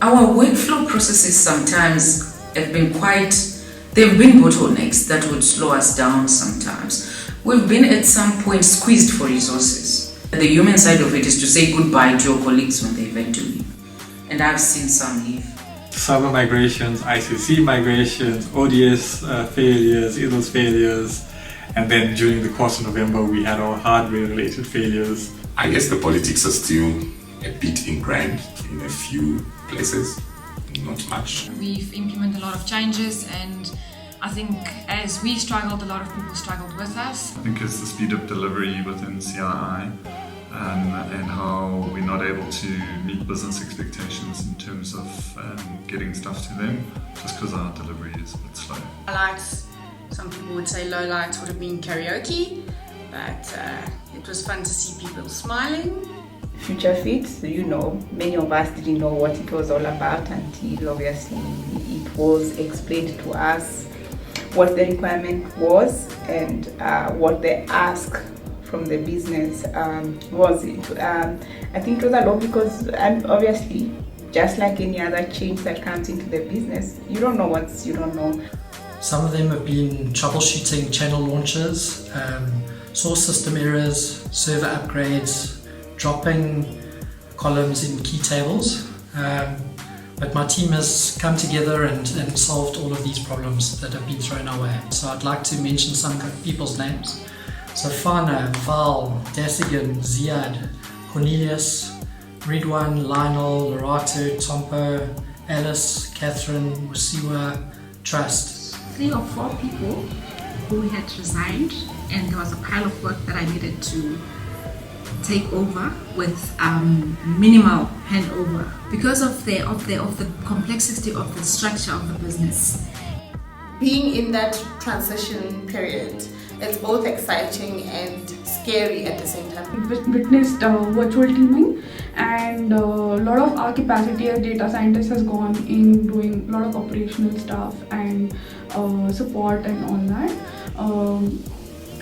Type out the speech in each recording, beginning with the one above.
Our workflow processes sometimes have been they've been bottlenecks that would slow us down sometimes. We've been at some point squeezed for resources. The human side of it is to say goodbye to your colleagues when they event to leave. And I've seen some leave. Server migrations, ICC migrations, ODS failures, IDLES failures, and then during the course of November we had our hardware-related failures. I guess the politics are still a bit ingrained in a few places, not much. We've implemented a lot of changes, and I think as we struggled, a lot of people struggled with us. I think it's the speed of delivery within CII and how we're not able to meet business expectations in terms of getting stuff to them, just because our delivery is a bit slow. Highlights, some people would say lowlights would have been karaoke, but it was fun to see people smiling. Future Fit, many of us didn't know what it was all about until obviously it was explained to us what the requirement was and what the ask from the business was. I think it was a lot because obviously just like any other change that comes into the business, you don't know what you don't know. Some of them have been troubleshooting channel launches, source system errors, server upgrades, dropping columns in key tables, but my team has come together and solved all of these problems that have been thrown our way. So I'd like to mention some people's names. So Fana, Val, Dasigan, Ziad, Cornelius, Ridwan, Lionel, Lorato, Tompo, Alice, Catherine, Musiwa, Trust. 3 or 4 people who had resigned, and there was a pile of work that I needed to take over with minimal handover because of the complexity of the structure of the business. Being in that transition period, it's both exciting and scary at the same time. Witnessed virtual teaming, and a lot of our capacity as data scientists has gone in doing a lot of operational stuff and support and all that.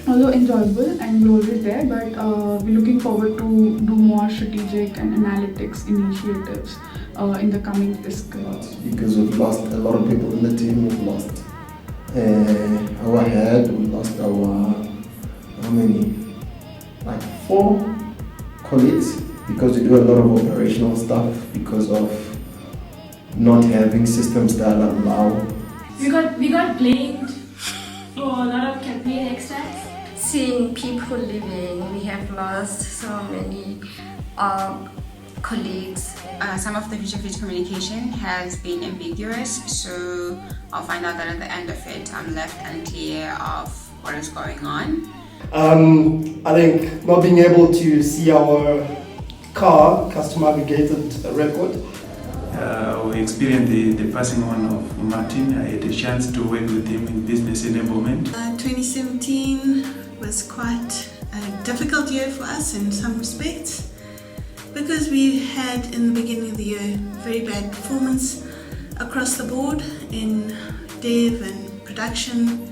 Although enjoyable and growth is there, but we're looking forward to do more strategic and analytics initiatives in the coming fiscal. Because we've lost a lot of people in the team. We've lost our head, we lost our, how many? Like 4 colleagues, because we do a lot of operational stuff because of not having systems that allow. We got blamed for a lot of campaign extracts. Seeing people leaving, we have lost so many colleagues. Some of the Future Fit communication has been ambiguous, so I'll find out that at the end of it I'm left unclear of what is going on. I think not being able to see our customer aggregated record. We experienced the passing on of Martin. I had a chance to work with him in business enablement. 2017 was quite a difficult year for us in some respects because we had in the beginning of the year very bad performance across the board in dev and production.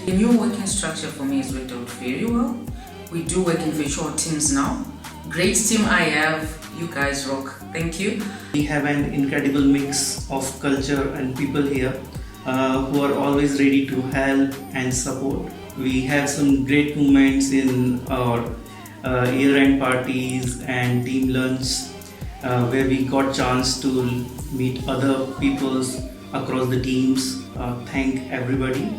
The new working structure for me has worked out very well. We do work in virtual teams now. Great team I have, you guys rock, thank you. We have an incredible mix of culture and people here who are always ready to help and support. We have some great moments in our year-end parties and team lunch where we got chance to meet other peoples across the teams. Thank everybody,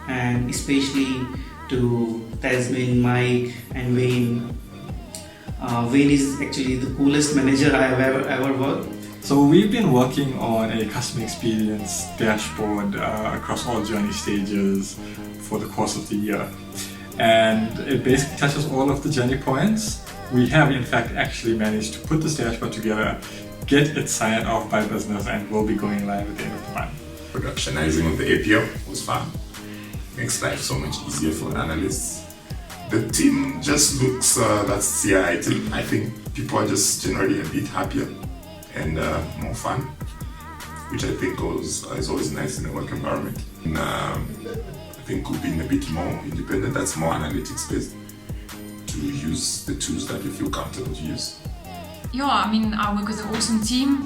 and especially to Tasmin, Mike and Wayne. Wayne is actually the coolest manager I have ever worked. So we've been working on a customer experience dashboard across all journey stages for the course of the year. And it basically touches all of the journey points. We have in fact actually managed to put this dashboard together get it signed off by business and will be going live at the end of the month. Productionizing of the APO was fun. Makes life so much easier for analysts. The team just looks, that's CII team. I think people are just generally a bit happier and more fun, which I think is always nice in a work environment. And, I think could be a bit more independent, that's more analytics based, to use the tools that you feel comfortable to use. Yeah, I mean, I work with an awesome team.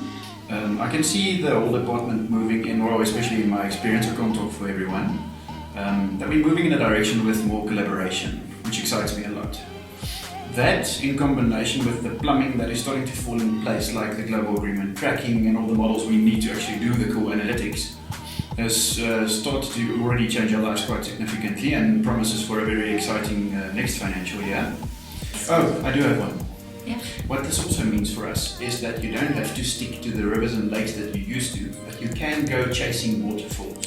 I can see the whole department moving in, or especially in my experience, I can't talk for everyone, that we're moving in a direction with more collaboration, which excites me a lot. That, in combination with the plumbing that is starting to fall in place, like the global agreement tracking and all the models we need to actually do the cool analytics, has started to already change our lives quite significantly and promises for a very exciting next financial year. Oh, I do have one. Yeah. What this also means for us is that you don't have to stick to the rivers and lakes that you used to, but you can go chasing waterfalls.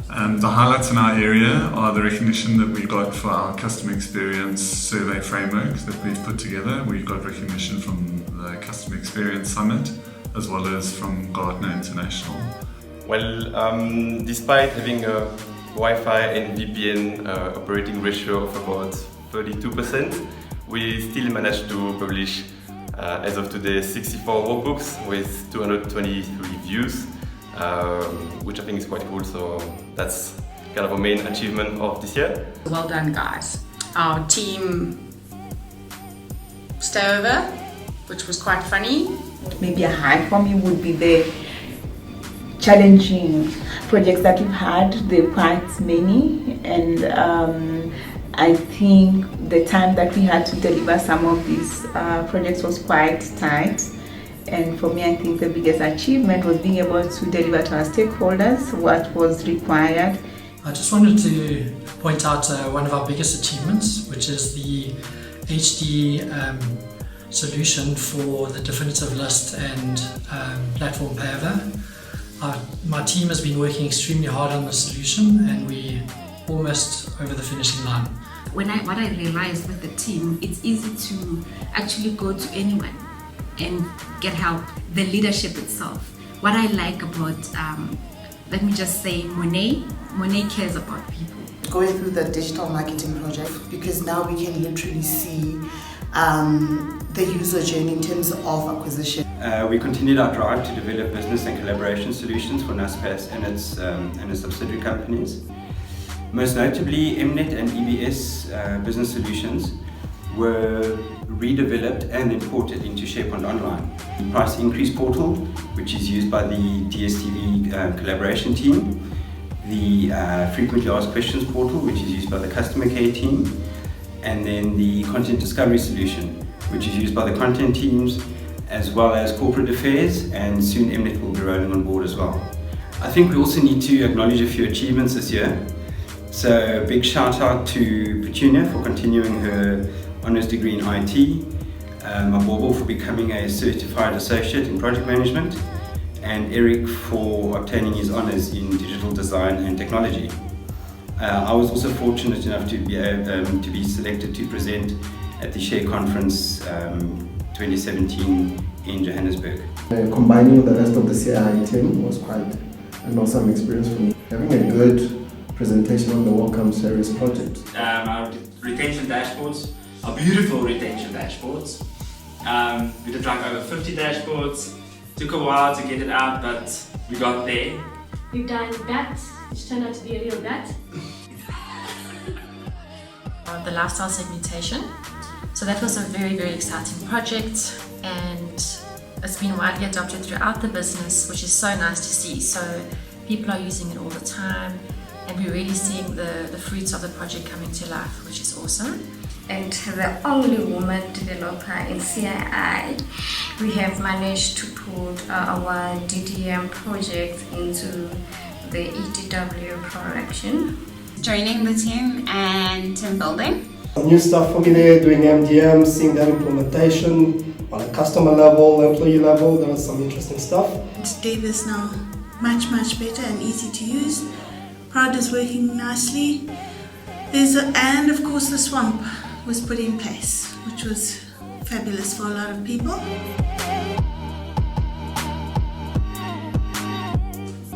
The highlights in our area are the recognition that we got for our customer experience survey framework that we've put together. We've got recognition from the Customer Experience Summit as well as from Gartner International. Well, despite having a Wi-Fi and VPN operating ratio of about 32%, we still managed to publish, as of today, 64 workbooks with 223 views, which I think is quite cool. So that's kind of a main achievement of this year. Well done, guys. Our team stay over, which was quite funny. Maybe a high for me would be the challenging projects that we've had. There are quite many, and I think the time that we had to deliver some of these projects was quite tight. And for me, I think the biggest achievement was being able to deliver to our stakeholders what was required. I just wanted to point out one of our biggest achievements, which is the HD solution for the definitive list and platform payover. My team has been working extremely hard on the solution, and we're almost over the finishing line. What I realized with the team, it's easy to actually go to anyone and get help, the leadership itself. What I like about, let me just say, Monet cares about people. Going through the digital marketing project, because now we can literally see the user journey in terms of acquisition. We continued our drive to develop business and collaboration solutions for NASPAS and its subsidiary companies. Most notably, Mnet and EBS business solutions were redeveloped and imported into SharePoint Online. The price increase portal, which is used by the DSTV collaboration team, the frequently asked questions portal, which is used by the customer care team, and then the content discovery solution, which is used by the content teams, as well as corporate affairs, and soon Mnet will be rolling on board as well. I think we also need to acknowledge a few achievements this year. So a big shout out to Petunia for continuing her honours degree in IT, Mabobo for becoming a certified associate in project management, and Eric for obtaining his honours in digital design and technology. I was also fortunate enough to be selected to present at the Share Conference 2017 in Johannesburg. Combining with the rest of the CII team was quite an awesome experience for me. Having a good presentation on the Welcome Service project. Our retention dashboards, our beautiful retention dashboards. We did like over 50 dashboards. Took a while to get it out, but we got there. We've done that, which turned out to be a real that. The lifestyle segmentation. So that was a very, very exciting project, and it's been widely adopted throughout the business, which is so nice to see. So people are using it all the time, and we're really seeing the fruits of the project coming to life, which is awesome. And the only woman developer in CII, we have managed to put our DDM project into the EDW production. Joining the team and team building. New stuff for me there, doing MDM, seeing that implementation on a customer level, employee level. There was some interesting stuff. Dave is now much better and easy to use. Prod is working nicely. And of course the swamp was put in place, which was fabulous for a lot of people.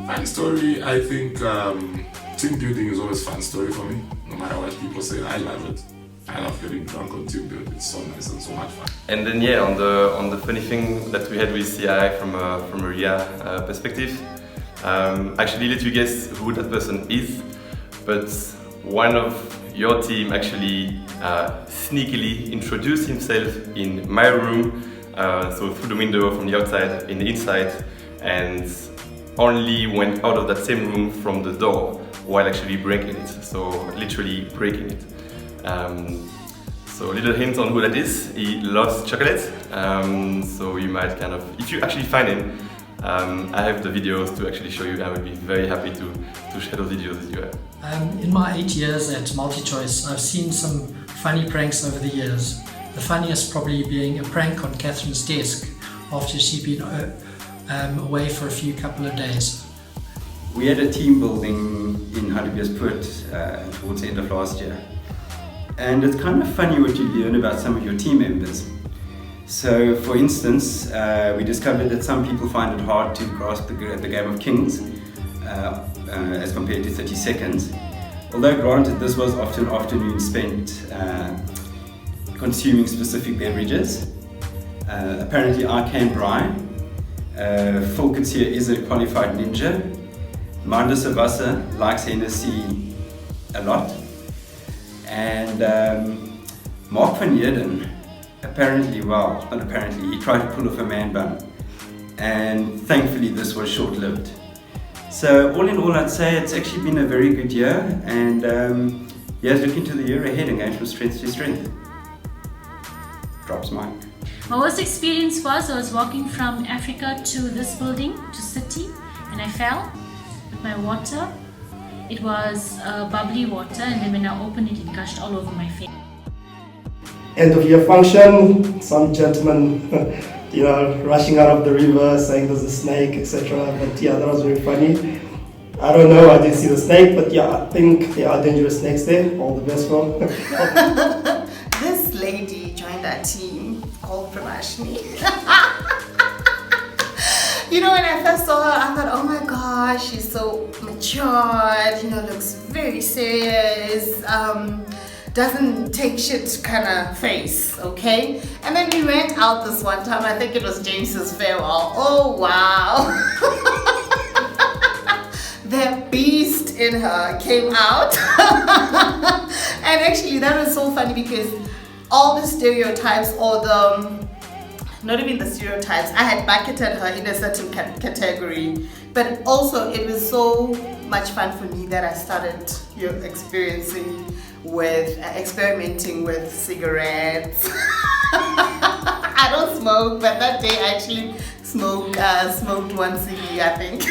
Funny story, I think team building is always a fun story for me. No matter what people say, I love it. I love getting drunk on team building. It's so nice and so much fun. And then yeah, on the funny thing that we had with CII from a RIA perspective, actually let you guess who that person is, but one of your team actually sneakily introduced himself in my room, so through the window from the outside in the inside, and only went out of that same room from the door while actually breaking it, so literally breaking it. So a little hint on who that is. He loves chocolate, so you might kind of, if you actually find him, I have the videos to actually show you. I would be very happy to share those videos with you. In my 8 years at MultiChoice, I've seen some funny pranks over the years. The funniest probably being a prank on Catherine's desk after she'd been away for a couple of days. We had a team building in Hartbeespoort towards the end of last year. And it's kind of funny what you learn about some of your team members. So, for instance, we discovered that some people find it hard to grasp the game of Kings as compared to 30 seconds. Although granted, this was often afternoons spent consuming specific beverages. Apparently I can brine. Phil Kutsia is a qualified ninja. Manda Savasa likes Hennessy a lot. And Mark van Heerden, apparently, well, not apparently, he tried to pull off a man bun. And thankfully this was short-lived. So all in all, I'd say it's actually been a very good year, and here's looking to the year ahead and going from strength to strength. Drops mic. My worst experience was I was walking from Africa to this building, to City, and I fell with my water. It was bubbly water, and then when I opened it, it gushed all over my face. End of year function, some gentleman, rushing out of the river saying there's a snake, etc. But yeah, that was very funny. I don't know, I didn't see the snake, but yeah, I think there are dangerous snakes there. All the best for. This lady joined our team called Pramashni. When I first saw her, I thought, oh my gosh, she's so matured, looks very serious, doesn't take shit kind of face, okay? And then we went out this one time, I think it was James's farewell. Oh wow! The beast in her came out. And actually that was so funny because all the stereotypes or not even the stereotypes, I had bucketed her in a certain category, but also it was so much fun for me that I started experimenting with cigarettes. I don't smoke, but that day I actually smoked one ciggy, I think.